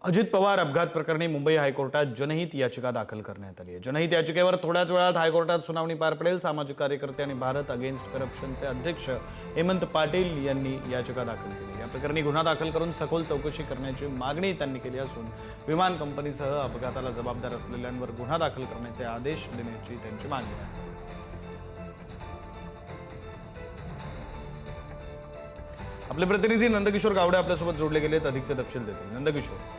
अजित पवार अपघात प्रकरणी मुंबई हायकोर्टात जनहित याचिका दाखल करण्यात आली आहे। जनहित याचिकेवर थोड्याच वेळात हायकोर्टात सुनावणी पार पडेल। सामाजिक कार्यकर्ते आणि भारत अगेन्स्ट करप्शनचे अध्यक्ष हेमंत पाटील यांनी याचिका दाखल केली। या प्रकरणी गुन्हा दाखल करून सखोल चौकशी करण्याची मागणी त्यांनी केली असून विमान कंपनीसह अपघाताला जबाबदार असलेल्यांवर गुन्हा दाखल करण्याचे आदेश देण्याची त्यांची मागणी आहे। आपले प्रतिनिधी नंदकिशोर गावडे आपल्यासोबत जोडले गेलेत, अधिकचे तपशील देतील। नंदकिशोर।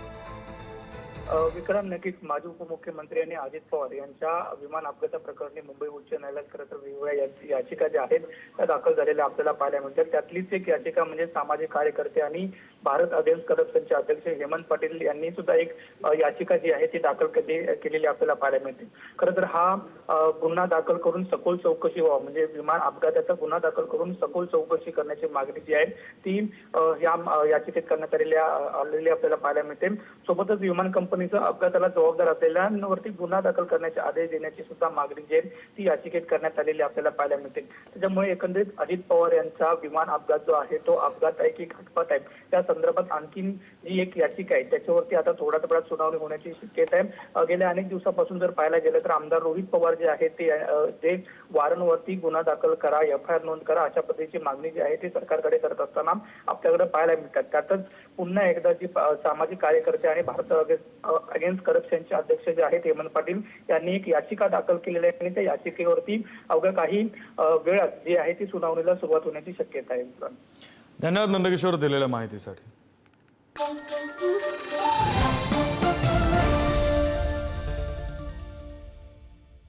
विक्रम, नक्कीच माजी उपमुख्यमंत्री आणि अजित पवार यांच्या विमान अपघाताप्रकरणी मुंबई उच्च न्यायालयात खरं तर वेगवेगळ्या याचिका ज्या आहेत त्या दाखल झालेल्या आपल्याला पाहायला मिळतात। त्यातलीच एक याचिका म्हणजे सामाजिक कार्यकर्ते आणि भारत अगेन्स्ट करप्शनचे अध्यक्ष हेमंत पाटील यांनी सुद्धा एक याचिका जी आहे ती दाखल केलेली आपल्याला पाहायला मिळते। खरं तर हा गुन्हा दाखल करून सखोल चौकशी व्हावं, म्हणजे विमान अपघाताचा गुन्हा दाखल करून सखोल चौकशी करण्याची मागणी जी आहे ती या याचिकेत करण्यात आलेली आपल्याला पाहायला मिळते। सोबतच विमान कंपनीचा अपघाताला जबाबदार असलेल्यांवरती गुन्हा दाखल करण्याचे आदेश देण्याची सुद्धा मागणी जी आहे ती याचिकेत करण्यात आलेली आपल्याला पाहायला मिळते। त्याच्यामुळे एकंदरीत अजित पवार यांचा विमान अपघात जो आहे तो अपघात आहे की घटस्फोट आहे त्या संदर्भात आणखीन जी एक याचिका आहे त्याच्यावरती आता थोड्याच वेळात सुनावणी होण्याची शक्यता आहे। गेल्या अनेक दिवसापासून जर पाहायला गेलं तर आमदार रोहित पवार जे आहेत ते वारंवारती गुन्हा दाखल करा, FIR नोंद करा अशा पद्धतीची मागणी जी आहे ती सरकारकडे करत असताना आपल्याकडे पाहायला मिळतात। त्यातच पुन्हा एकदा जी सामाजिक कार्यकर्ते आणि भारत अगेन्स्ट करप्शनचे अध्यक्ष जे आहेत हेमंत पाटील यांनी एक याचिका दाखल केलेली आहे आणि त्या याचिकेवरती अवघ्या काही वेळात जी आहे ती सुनावणीला सुरुवात होण्याची शक्यता आहे। धन्यवाद नंदकिशोर दिलेल्या माहितीसाठी।